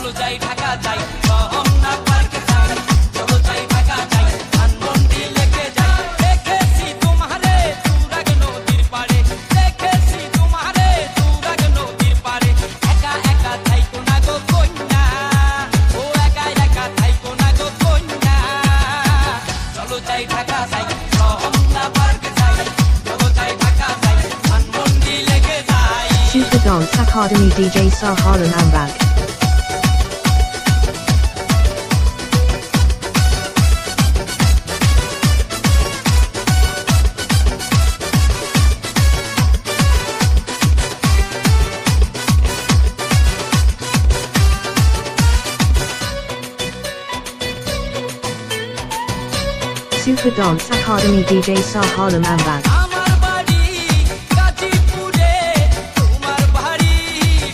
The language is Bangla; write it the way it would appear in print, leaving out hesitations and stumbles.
চলো যাই ঢাকা যাই রমনা পার্কে যাই চলো যাই ঢাকা যাই ধানমন্ডি লেকে যাই দেখেছি তোমারে তুরাগ নদীর পাড়ে দেখেছি তোমারে তুরাগ নদীর পাড়ে একা একা থাইকো না গো কন্যা ও একা একা থাইকো না গো কন্যা চলো যাই ঢাকা যাই রমনা পার্কে যাই চলো যাই ঢাকা যাই ধানমন্ডি লেকে যাই Super Dance Academy DJ Saharan Ambag. Super Dance Academy DJ Saharan Ambag.